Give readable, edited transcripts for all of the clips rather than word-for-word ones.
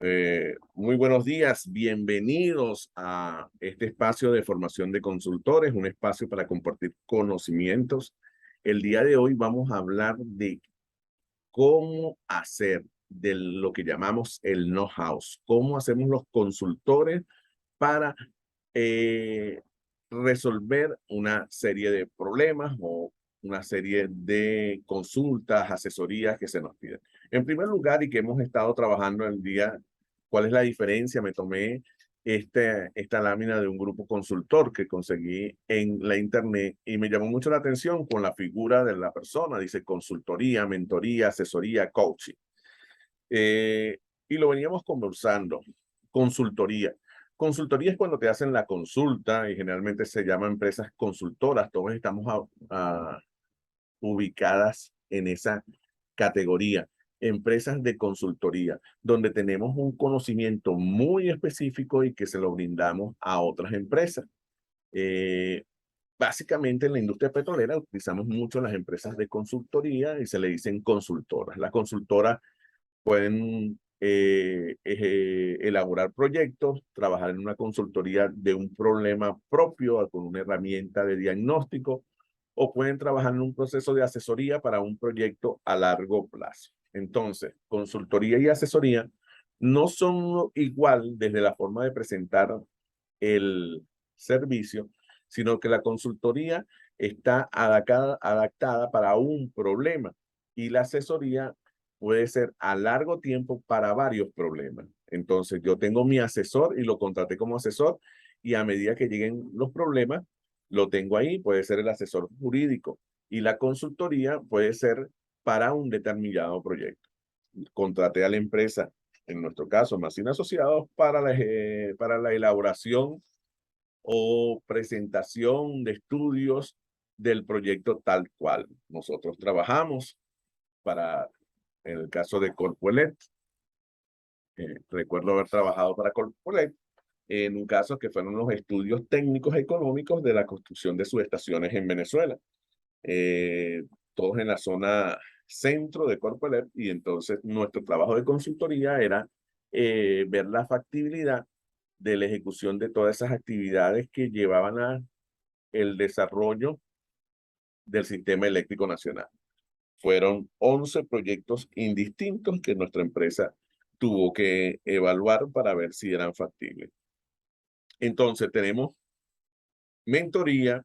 Muy buenos días, bienvenidos a este espacio de formación de consultores, un espacio para compartir conocimientos. El día de hoy vamos a hablar de cómo hacer de lo que llamamos el know-how, cómo hacemos los consultores para eh, resolver una serie de problemas o una serie de consultas, asesorías que se nos piden. En primer lugar, y que hemos estado trabajando el día, ¿cuál es la diferencia? Me tomé esta lámina de un grupo consultor que conseguí en la internet y me llamó mucho la atención con la figura de la persona. Dice consultoría, mentoría, asesoría, coaching. Eh, y lo veníamos conversando. Consultoría. Consultoría es cuando te hacen la consulta y generalmente se llaman empresas consultoras. Todos estamos ubicadas en esa categoría. Empresas de consultoría, donde tenemos un conocimiento muy específico y que se lo brindamos a otras empresas. Eh, Básicamente en la industria petrolera utilizamos mucho las empresas de consultoría y se le dicen consultoras. Las consultoras pueden elaborar proyectos, trabajar en una consultoría de un problema propio con una herramienta de diagnóstico o pueden trabajar en un proceso de asesoría para un proyecto a largo plazo. Entonces, consultoría y asesoría no son igual desde la forma de presentar el servicio, sino que la consultoría está adaptada para un problema y la asesoría puede ser a largo tiempo para varios problemas. Entonces, yo tengo mi asesor y lo contraté como asesor y a medida que lleguen los problemas, lo tengo ahí, puede ser el asesor jurídico y la consultoría puede ser para un determinado proyecto. Contraté a la empresa, en nuestro caso, Massina Asociados, para la elaboración o presentación de estudios del proyecto tal cual. Nosotros trabajamos para, en el caso de Corpoelec, recuerdo haber trabajado para Corpoelec en un caso que fueron los estudios técnicos económicos de la construcción de subestaciones en Venezuela, eh, todos en la zona centro de Corpoelec, y entonces nuestro trabajo de consultoría era ver la factibilidad de la ejecución de todas esas actividades que llevaban a el desarrollo del sistema eléctrico nacional. Fueron 11 proyectos indistintos que nuestra empresa tuvo que evaluar para ver si eran factibles. Entonces tenemos mentoría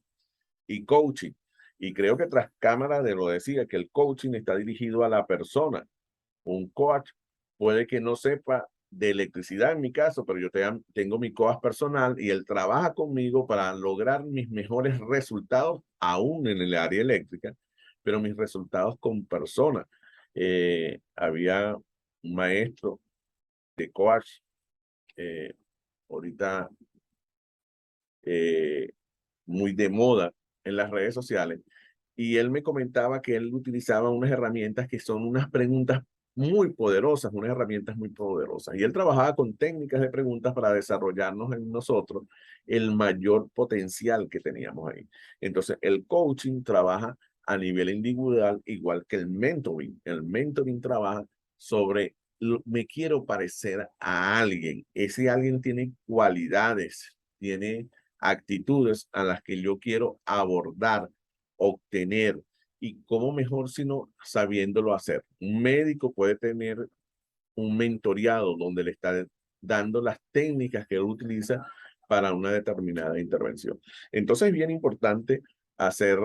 y coaching. Y creo que tras cámara de lo decía, que el coaching está dirigido a la persona. Un coach puede que no sepa de electricidad en mi caso, pero yo tengo mi coach personal y él trabaja conmigo para lograr mis mejores resultados, aún en el área eléctrica, pero mis resultados con personas. Había un maestro de coach, eh, ahorita eh, muy de moda en las redes sociales, y él me comentaba que él utilizaba unas herramientas que son unas preguntas muy poderosas, unas herramientas muy poderosas. Y él trabajaba con técnicas de preguntas para desarrollarnos en nosotros el mayor potencial que teníamos ahí. Entonces, el coaching trabaja a nivel individual, igual que el mentoring. El mentoring trabaja sobre me quiero parecer a alguien. Ese alguien tiene cualidades, tiene actitudes a las que yo quiero abordar, obtener. ¿Y cómo mejor sino sabiéndolo hacer? Un médico puede tener un mentoreado donde le está dando las técnicas que él utiliza para una determinada intervención. Entonces es bien importante hacer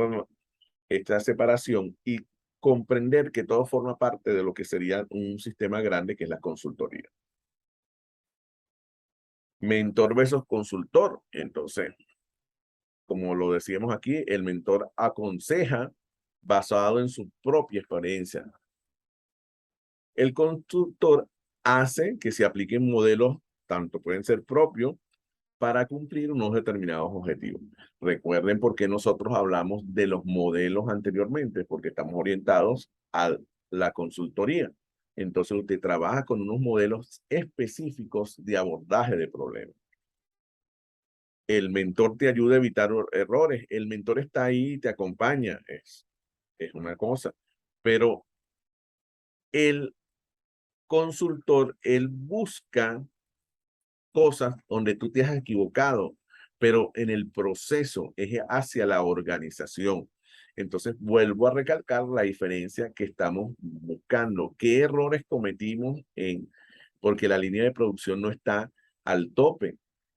esta separación y comprender que todo forma parte de lo que sería un sistema grande que es la consultoría. Mentor versus consultor. Entonces, como lo decíamos aquí, el mentor aconseja basado en su propia experiencia. El consultor hace que se apliquen modelos, tanto pueden ser propios, para cumplir unos determinados objetivos. Recuerden por qué nosotros hablamos de los modelos anteriormente, porque estamos orientados a la consultoría. Entonces usted trabaja con unos modelos específicos de abordaje de problemas. El mentor te ayuda a evitar errores. El mentor está ahí y te acompaña. Es una cosa. Pero él consultor, él busca cosas donde tú te has equivocado, pero en el proceso es hacia la organización. Entonces, vuelvo a recalcar la diferencia que estamos buscando. ¿Qué errores cometimos porque la línea de producción no está al tope?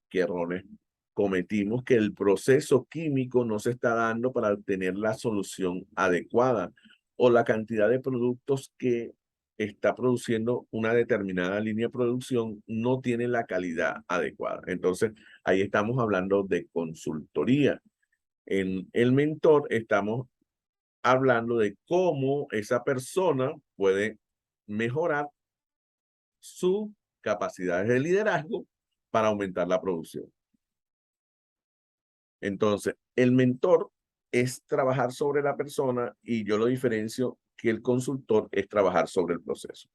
¿Qué errores cometimos que el proceso químico no se está dando para obtener la solución adecuada? O la cantidad de productos que está produciendo una determinada línea de producción no tiene la calidad adecuada. Entonces, ahí estamos hablando de consultoría. En el mentor estamos hablando de cómo esa persona puede mejorar sus capacidades de liderazgo para aumentar la producción. Entonces, el mentor es trabajar sobre la persona y yo lo diferencio que el consultor es trabajar sobre el proceso.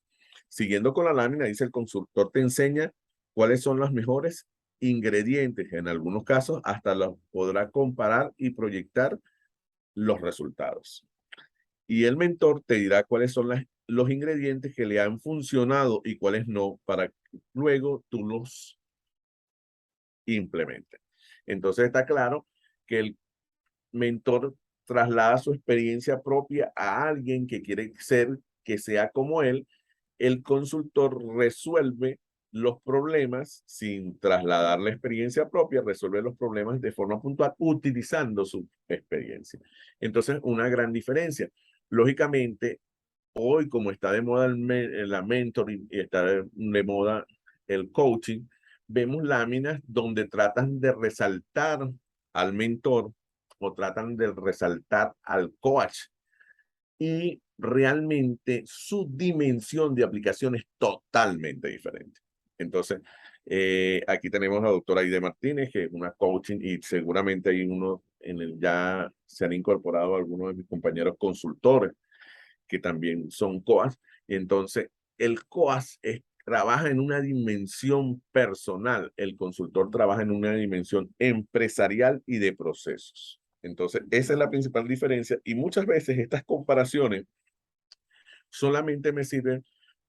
Siguiendo con la lámina, dice el consultor te enseña cuáles son los mejores ingredientes. En algunos casos, hasta los podrá comparar y proyectar los resultados. Y el mentor te dirá cuáles son los ingredientes que le han funcionado y cuáles no, para que luego tú los implementes. Entonces está claro que el mentor traslada su experiencia propia a alguien que quiere que sea como él. El consultor resuelve los problemas sin trasladar la experiencia propia, resuelve los problemas de forma puntual utilizando su experiencia. Entonces, una gran diferencia. Lógicamente, hoy como está de moda la mentoring y está de moda el coaching, vemos láminas donde tratan de resaltar al mentor o tratan de resaltar al coach y realmente su dimensión de aplicación es totalmente diferente. Entonces, aquí tenemos a la doctora Aide Martínez, que es una coaching y seguramente hay uno ya se han incorporado algunos de mis compañeros consultores que también son coas. Entonces, el coas trabaja en una dimensión personal, el consultor trabaja en una dimensión empresarial y de procesos. Entonces, esa es la principal diferencia y muchas veces estas comparaciones solamente me sirven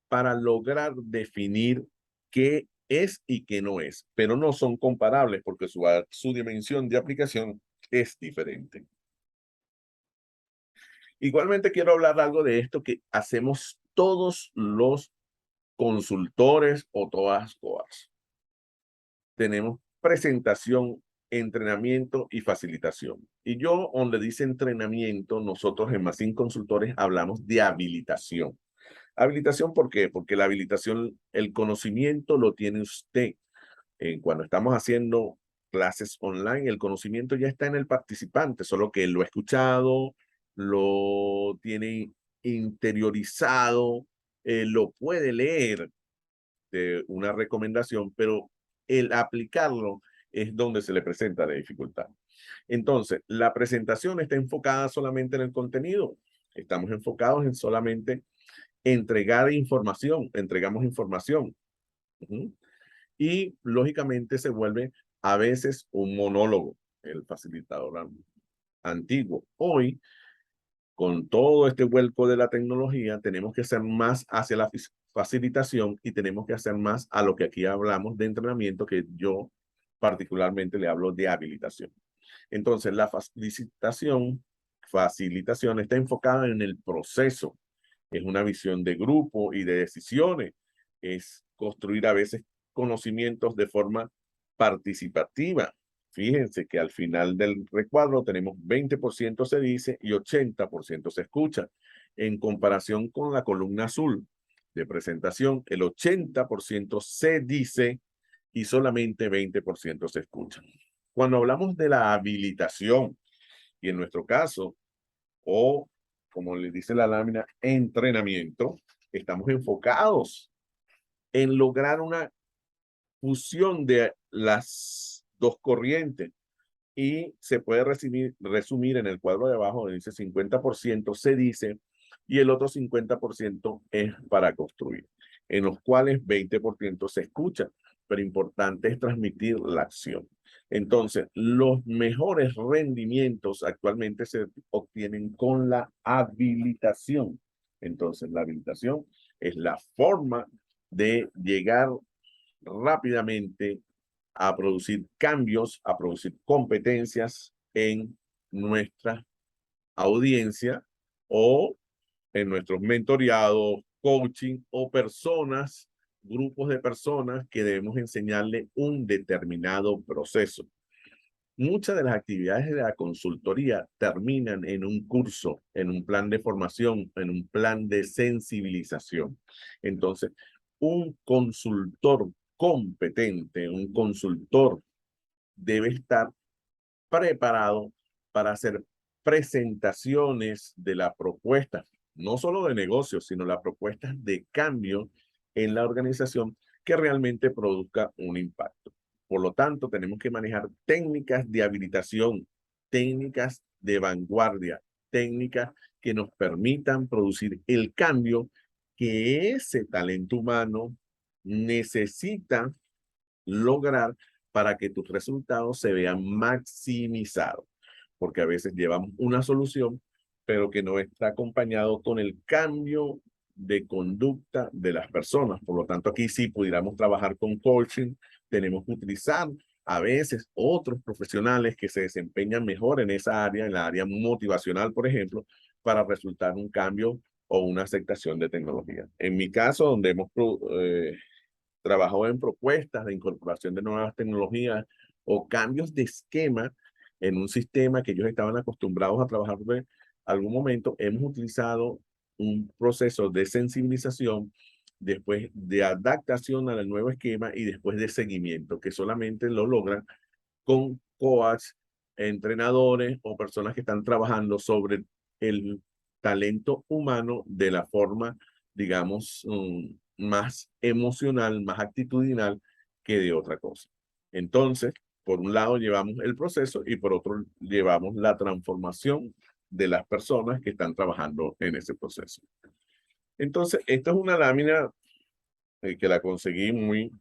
para lograr definir qué es y qué no es, pero no son comparables porque su dimensión de aplicación es diferente. Igualmente quiero hablar algo de esto que hacemos todos los consultores o todas las COAs. Tenemos presentación, entrenamiento y facilitación. Y yo, donde dice entrenamiento, nosotros en Masín Consultores hablamos de habilitación. Habilitación, ¿por qué? Porque la habilitación, el conocimiento lo tiene usted. Cuando estamos haciendo clases online, el conocimiento ya está en el participante, solo que lo ha escuchado, lo tiene interiorizado, lo puede leer de una recomendación, pero el aplicarlo es donde se le presenta la dificultad. Entonces, la presentación está enfocada solamente en el contenido. Estamos enfocados en solamente entregar información, entregamos información. Y lógicamente se vuelve a veces un monólogo, el facilitador antiguo. Hoy, con todo este vuelco de la tecnología, tenemos que hacer más hacia la facilitación y tenemos que hacer más a lo que aquí hablamos de entrenamiento, que yo particularmente le hablo de habilitación. Entonces, la facilitación está enfocada en el proceso. Es una visión de grupo y de decisiones. Es construir a veces conocimientos de forma participativa. Fíjense que al final del recuadro tenemos 20% se dice y 80% se escucha. En comparación con la columna azul de presentación, el 80% se dice y solamente 20% se escucha. Cuando hablamos de la habilitación, y en nuestro caso, o como le dice la lámina, entrenamiento, estamos enfocados en lograr una fusión de las dos corrientes y se puede resumir en el cuadro de abajo, donde dice 50% se dice y el otro 50% es para construir, en los cuales 20% se escucha, pero importante es transmitir la acción. Entonces, los mejores rendimientos actualmente se obtienen con la habilitación. Entonces, la habilitación es la forma de llegar rápidamente a producir cambios, a producir competencias en nuestra audiencia o en nuestros mentoreados, coaching o personas, grupos de personas que debemos enseñarle un determinado proceso. Muchas de las actividades de la consultoría terminan en un curso, en un plan de formación, en un plan de sensibilización. Entonces, un consultor competente, un consultor debe estar preparado para hacer presentaciones de la propuesta, no solo de negocios, sino las propuestas de cambio en la organización que realmente produzca un impacto. Por lo tanto, tenemos que manejar técnicas de habilitación, técnicas de vanguardia, técnicas que nos permitan producir el cambio que ese talento humano necesita lograr para que tus resultados se vean maximizados. Porque a veces llevamos una solución, pero que no está acompañado con el cambio de conducta de las personas. Por lo tanto, aquí sí pudiéramos trabajar con coaching, tenemos que utilizar a veces otros profesionales que se desempeñan mejor en esa área, en la área motivacional, por ejemplo, para resultar un cambio o una aceptación de tecnología. En mi caso, donde hemos trabajó en propuestas de incorporación de nuevas tecnologías o cambios de esquema en un sistema que ellos estaban acostumbrados a trabajar de algún momento, hemos utilizado un proceso de sensibilización, después de adaptación al nuevo esquema y después de seguimiento, que solamente lo logran con coaches, entrenadores o personas que están trabajando sobre el talento humano de la forma, digamos, más emocional, más actitudinal que de otra cosa. Entonces, por un lado llevamos el proceso y por otro llevamos la transformación de las personas que están trabajando en ese proceso. Entonces, esta es una lámina que la conseguí muy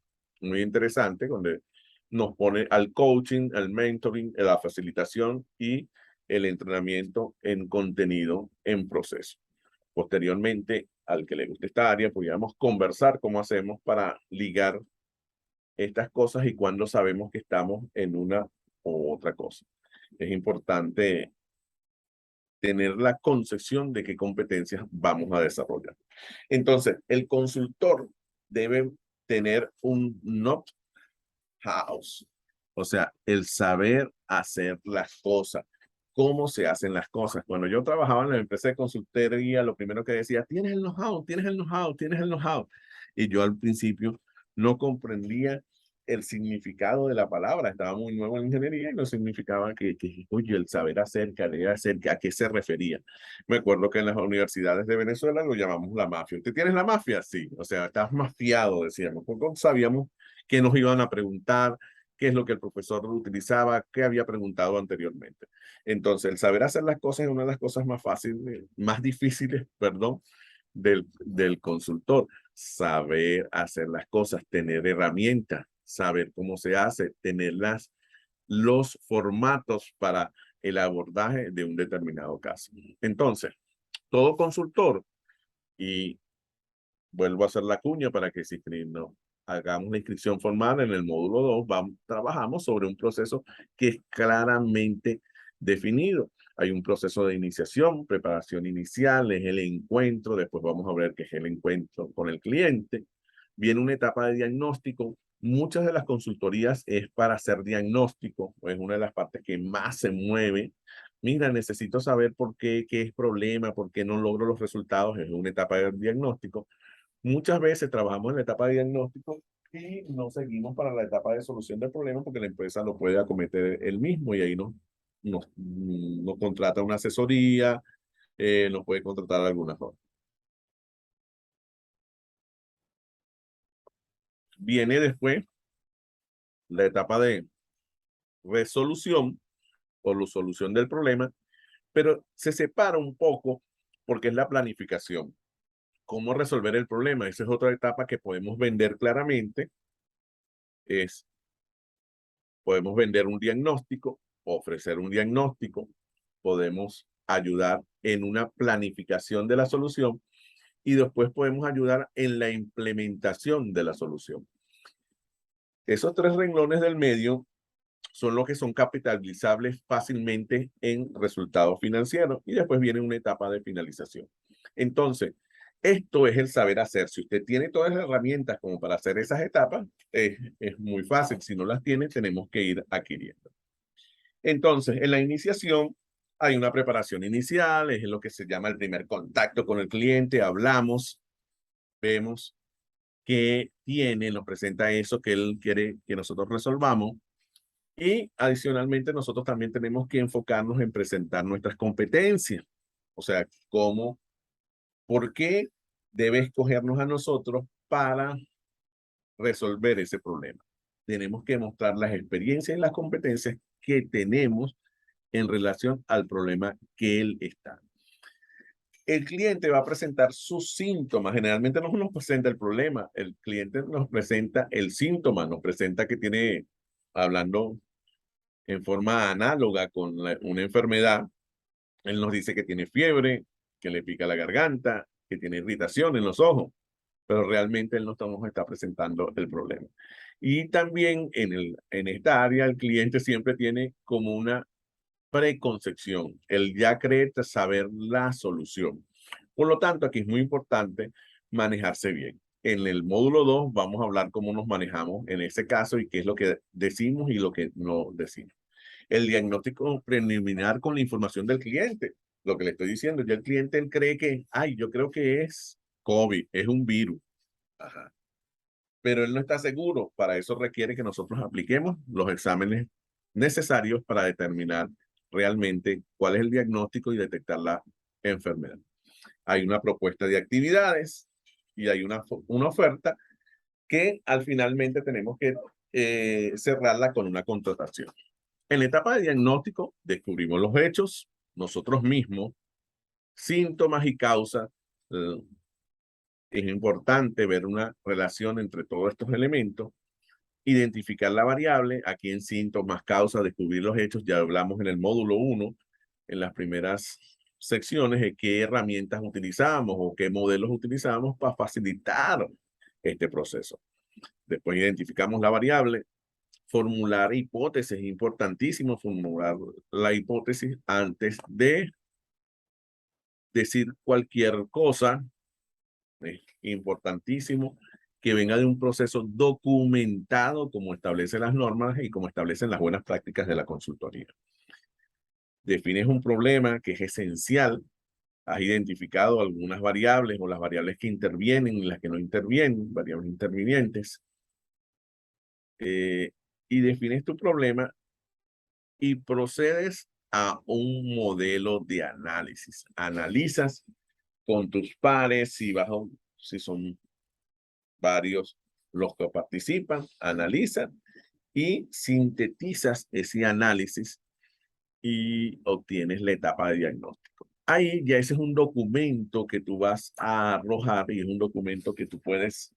interesante, donde nos pone al coaching, al mentoring, a la facilitación y el entrenamiento en contenido en proceso. Posteriormente, al que le guste esta área, podríamos conversar cómo hacemos para ligar estas cosas y cuándo sabemos que estamos en una u otra cosa. Es importante tener la concepción de qué competencias vamos a desarrollar. Entonces, el consultor debe tener un know-house, o sea, el saber hacer las cosas, cómo se hacen las cosas. Cuando yo trabajaba en la empresa de consultoría, lo primero que decía, tienes el know-how, tienes el know-how, tienes el know-how. Y yo al principio no comprendía el significado de la palabra. Estaba muy nuevo en la ingeniería y no significaba oye, el saber hacer, querer hacer, a qué se refería. Me acuerdo que en las universidades de Venezuela lo llamamos la mafia. ¿Usted tienes la mafia? Sí. O sea, estás mafiado, decíamos. Porque sabíamos que nos iban a preguntar, qué es lo que el profesor utilizaba, qué había preguntado anteriormente. Entonces, el saber hacer las cosas es una de las cosas más fáciles, más difíciles, perdón, del consultor. Saber hacer las cosas, tener herramientas, saber cómo se hace, tener los formatos para el abordaje de un determinado caso. Entonces, todo consultor, y vuelvo a hacer la cuña para que si no hagamos la inscripción formal en el módulo 2, trabajamos sobre un proceso que es claramente definido. Hay un proceso de iniciación, preparación inicial, es el encuentro, después vamos a ver qué es el encuentro con el cliente. Viene una etapa de diagnóstico. Muchas de las consultorías es para hacer diagnóstico, es una de las partes que más se mueve. Mira, necesito saber por qué es problema, por qué no logro los resultados, es una etapa de diagnóstico. Muchas veces trabajamos en la etapa de diagnóstico y no seguimos para la etapa de solución del problema porque la empresa lo puede acometer él mismo y ahí nos contrata una asesoría, nos puede contratar de alguna forma. Viene después la etapa de resolución o la solución del problema, pero se separa un poco porque es la planificación. ¿Cómo resolver el problema? Esa es otra etapa que podemos vender claramente. Podemos vender un diagnóstico, ofrecer un diagnóstico, podemos ayudar en una planificación de la solución y después podemos ayudar en la implementación de la solución. Esos tres renglones del medio son los que son capitalizables fácilmente en resultados financieros y después viene una etapa de finalización. Entonces, esto es el saber hacer. Si usted tiene todas las herramientas como para hacer esas etapas, es muy fácil. Si no las tiene, tenemos que ir adquiriendo. Entonces, en la iniciación hay una preparación inicial, es lo que se llama el primer contacto con el cliente, hablamos, vemos qué tiene, nos presenta eso que él quiere que nosotros resolvamos. Y adicionalmente nosotros también tenemos que enfocarnos en presentar nuestras competencias. O sea, por qué debe escogernos a nosotros para resolver ese problema. Tenemos que mostrar las experiencias y las competencias que tenemos en relación al problema que él está. El cliente va a presentar sus síntomas. Generalmente no nos presenta el problema, el cliente nos presenta el síntoma, nos presenta que tiene, hablando en forma análoga con una enfermedad, él nos dice que tiene fiebre, que le pica la garganta, que tiene irritación en los ojos, pero realmente él no nos está presentando el problema. Y también en esta área el cliente siempre tiene como una preconcepción. Él ya cree saber la solución. Por lo tanto, aquí es muy importante manejarse bien. En el módulo 2 vamos a hablar cómo nos manejamos en ese caso y qué es lo que decimos y lo que no decimos. El diagnóstico preliminar con la información del cliente. Lo que le estoy diciendo, ya el cliente él cree que, ay, yo creo que es COVID, es un virus. Ajá. Pero él no está seguro. Para eso requiere que nosotros apliquemos los exámenes necesarios para determinar realmente cuál es el diagnóstico y detectar la enfermedad. Hay una propuesta de actividades y hay una oferta que al finalmente tenemos que cerrarla con una contratación. En la etapa de diagnóstico descubrimos los hechos, nosotros mismos, síntomas y causas. Es importante ver una relación entre todos estos elementos, identificar la variable, aquí en síntomas, causas, descubrir los hechos, ya hablamos en el módulo 1, en las primeras secciones, de qué herramientas utilizamos o qué modelos utilizamos para facilitar este proceso. Después identificamos la variable, formular hipótesis, es importantísimo formular la hipótesis antes de decir cualquier cosa, es importantísimo que venga de un proceso documentado como establecen las normas y como establecen las buenas prácticas de la consultoría. Defines un problema que es esencial, has identificado algunas variables o las variables que intervienen y las que no intervienen, variables intervinientes, y defines tu problema y procedes a un modelo de análisis. Analizas con tus pares, si son varios los que participan, analizan y sintetizas ese análisis y obtienes la etapa de diagnóstico. Ahí ya ese es un documento que tú vas a arrojar y es un documento que tú puedes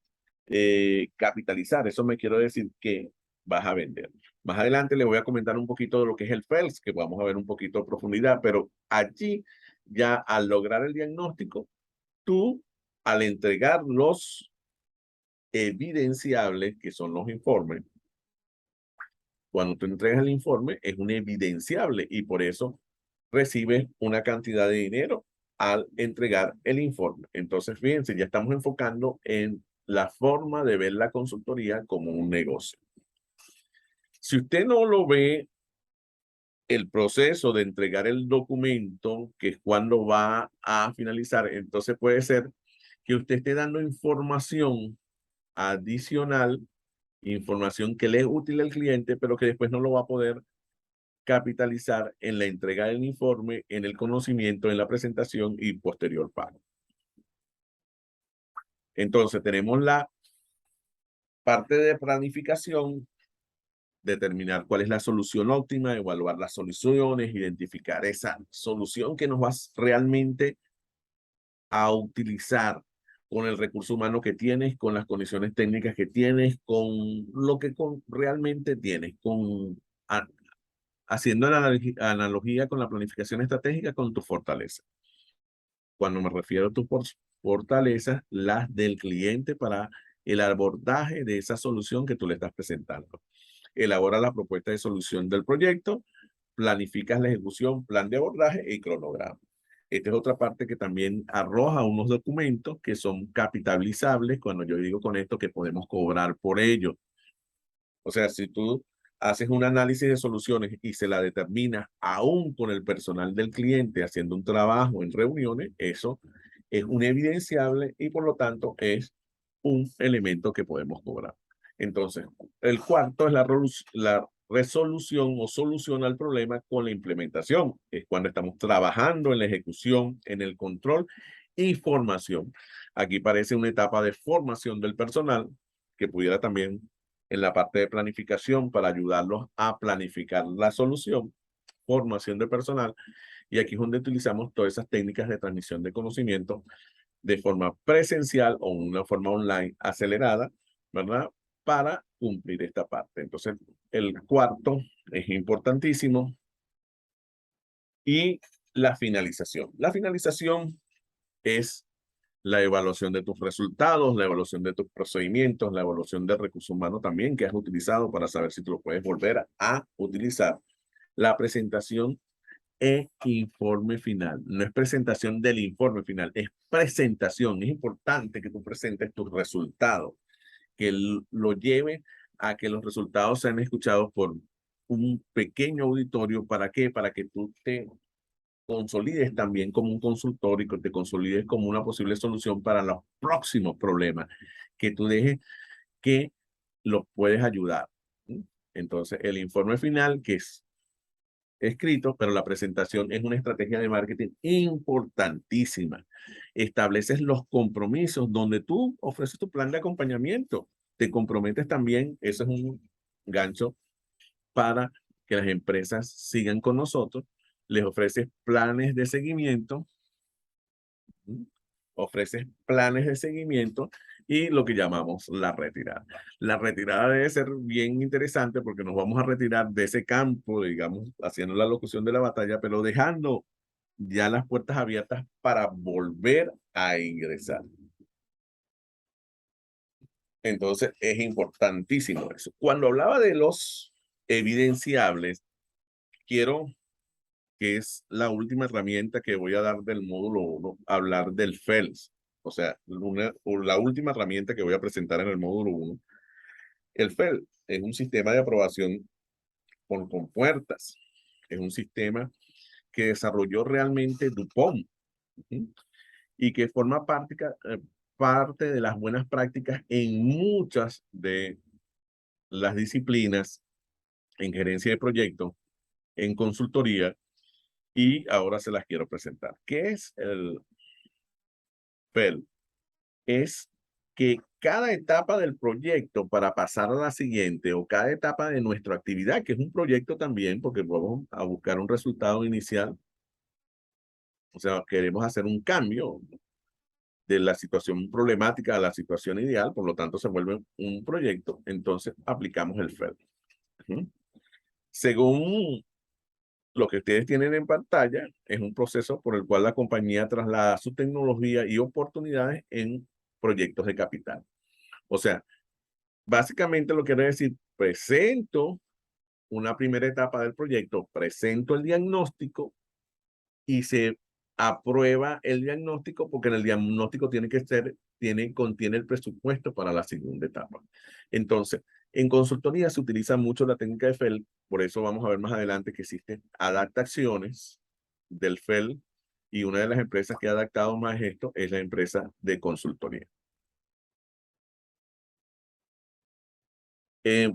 capitalizar. Eso me quiero decir que vas a vender. Más adelante le voy a comentar un poquito de lo que es el FELS, que vamos a ver un poquito de profundidad, pero allí ya al lograr el diagnóstico, tú al entregar los evidenciables, que son los informes, cuando tú entregas el informe es un evidenciable y por eso recibes una cantidad de dinero al entregar el informe. Entonces, fíjense, ya estamos enfocando en la forma de ver la consultoría como un negocio. Si usted no lo ve, el proceso de entregar el documento, que es cuando va a finalizar, entonces puede ser que usted esté dando información adicional, información que le es útil al cliente, pero que después no lo va a poder capitalizar en la entrega del informe, en el conocimiento, en la presentación y posterior pago. Entonces tenemos la parte de planificación, determinar cuál es la solución óptima, evaluar las soluciones, identificar esa solución que nos va realmente a utilizar con el recurso humano que tienes, con las condiciones técnicas que tienes, con lo que realmente tienes, haciendo analogía con la planificación estratégica con tu fortaleza. cuando me refiero a tus fortalezas, las del cliente para el abordaje de esa solución que tú le estás presentando. Elabora la propuesta de solución del proyecto, planificas la ejecución, plan de abordaje y cronograma. Esta es otra parte que también arroja unos documentos que son capitalizables, cuando yo digo con esto que podemos cobrar por ello. O sea, si tú haces un análisis de soluciones y se la determinas aún con el personal del cliente haciendo un trabajo en reuniones, eso es un evidenciable y por lo tanto es un elemento que podemos cobrar. Entonces, el cuarto es la resolución o solución al problema con la implementación. Es cuando estamos trabajando en la ejecución, en el control y formación. Aquí parece una etapa de formación del personal que pudiera también en la parte de planificación para ayudarlos a planificar la solución, formación de personal, y aquí es donde utilizamos todas esas técnicas de transmisión de conocimiento de forma presencial o una forma online acelerada, ¿verdad? Para cumplir esta parte. Entonces, el cuarto es importantísimo y la finalización. La finalización es la evaluación de tus resultados, la evaluación de tus procedimientos, la evaluación del recurso humano también que has utilizado para saber si tú lo puedes volver a utilizar. La presentación e informe final. No es presentación del informe final, es presentación. Es importante que tú presentes tus resultados, que lo lleve a que los resultados sean escuchados por un pequeño auditorio. ¿Para qué? Para que tú te consolides también como un consultor y que te consolides como una posible solución para los próximos problemas, que tú dejes que los puedes ayudar. Entonces, el informe final, que es escrito, pero la presentación es una estrategia de marketing importantísima. Estableces los compromisos donde tú ofreces tu plan de acompañamiento. Te comprometes también, eso es un gancho para que las empresas sigan con nosotros. Les ofreces planes de seguimiento, ofreces planes de seguimiento y lo que llamamos la retirada. La retirada debe ser bien interesante porque nos vamos a retirar de ese campo, digamos, haciendo la locución de la batalla, pero dejando ya las puertas abiertas para volver a ingresar. Entonces, es importantísimo eso. Cuando hablaba de los evidenciables, quiero, que es la última herramienta que voy a dar del módulo 1, hablar del FELS. O sea, la última herramienta que voy a presentar en el módulo 1. El FEL es un sistema de aprobación por compuertas. Es un sistema que desarrolló realmente DuPont, y que forma parte de las buenas prácticas en muchas de las disciplinas, en gerencia de proyectos, en consultoría, y ahora se las quiero presentar. ¿Qué es el FEL? Es que cada etapa del proyecto para pasar a la siguiente o cada etapa de nuestra actividad, que es un proyecto también, porque vamos a buscar un resultado inicial, o sea, queremos hacer un cambio de la situación problemática a la situación ideal, por lo tanto se vuelve un proyecto, entonces aplicamos el FEL. Según lo que ustedes tienen en pantalla, es un proceso por el cual la compañía traslada su tecnología y oportunidades en proyectos de capital. O sea, básicamente lo que quiere decir, presento una primera etapa del proyecto, presento el diagnóstico y se aprueba el diagnóstico porque en el diagnóstico contiene el presupuesto para la segunda etapa. Entonces, en consultoría se utiliza mucho la técnica de FEL, por eso vamos a ver más adelante que existen adaptaciones del FEL y una de las empresas que ha adaptado más esto es la empresa de consultoría.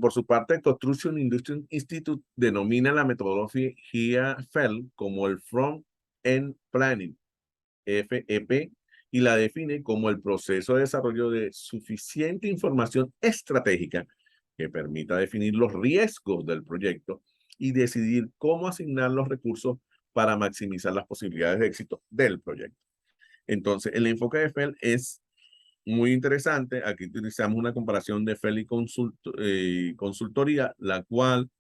Por su parte, Construction Industry Institute denomina la metodología FEL como el Front-End Planning, FEP, y la define como el proceso de desarrollo de suficiente información estratégica que permita definir los riesgos del proyecto y decidir cómo asignar los recursos para maximizar las posibilidades de éxito del proyecto. Entonces, el enfoque de FEL es muy interesante. Aquí utilizamos una comparación de FEL y consultoría, la cual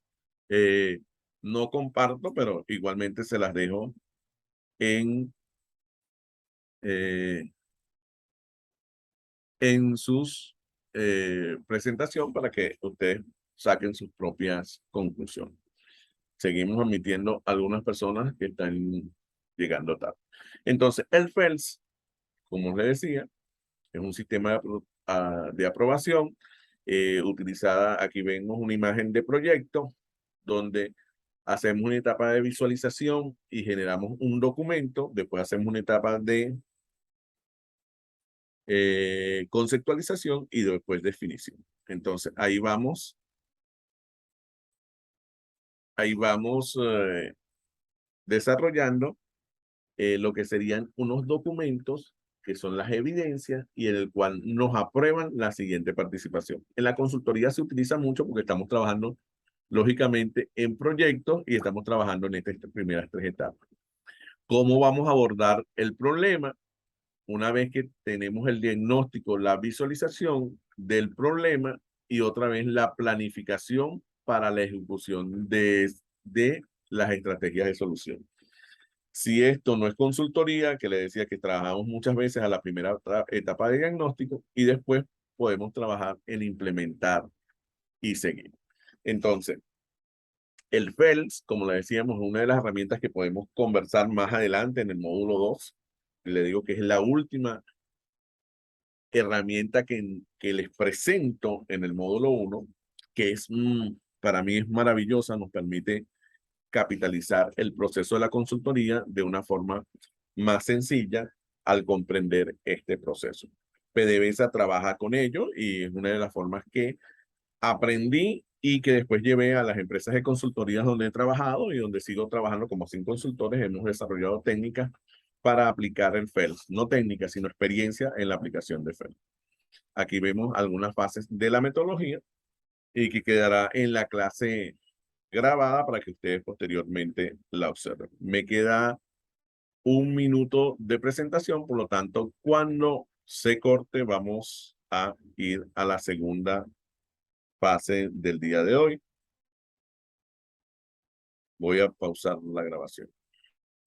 no comparto, pero igualmente se las dejo en en sus presentación para que ustedes saquen sus propias conclusiones. Seguimos admitiendo algunas personas que están llegando tarde. Entonces, el FELS, como les decía, es un sistema de aprobación utilizada. Aquí vemos una imagen de proyecto donde hacemos una etapa de visualización y generamos un documento. Después hacemos una etapa de conceptualización y después definición. Entonces, ahí vamos desarrollando lo que serían unos documentos que son las evidencias y en el cual nos aprueban la siguiente participación. En la consultoría se utiliza mucho porque estamos trabajando lógicamente en proyectos y estamos trabajando en estas primeras 3 etapas. ¿Cómo vamos a abordar el problema? Una vez que tenemos el diagnóstico, la visualización del problema y otra vez la planificación para la ejecución de las estrategias de solución. Si esto no es consultoría, que le decía que trabajamos muchas veces a la primera etapa de diagnóstico y después podemos trabajar en implementar y seguir. Entonces, el FELS, como le decíamos, es una de las herramientas que podemos conversar más adelante en el módulo 2. Le digo que es la última herramienta que les presento en el módulo 1, que es, para mí es maravillosa, nos permite capitalizar el proceso de la consultoría de una forma más sencilla al comprender este proceso. PDVSA trabaja con ello y es una de las formas que aprendí y que después llevé a las empresas de consultorías donde he trabajado y donde sigo trabajando como 5 consultores. Hemos desarrollado técnicas para aplicar el FELS, no técnicas, sino experiencia en la aplicación de FELS. Aquí vemos algunas fases de la metodología y que quedará en la clase grabada para que ustedes posteriormente la observen. Me queda 1 minuto de presentación, por lo tanto, cuando se corte, vamos a ir a la segunda fase del día de hoy. Voy a pausar la grabación.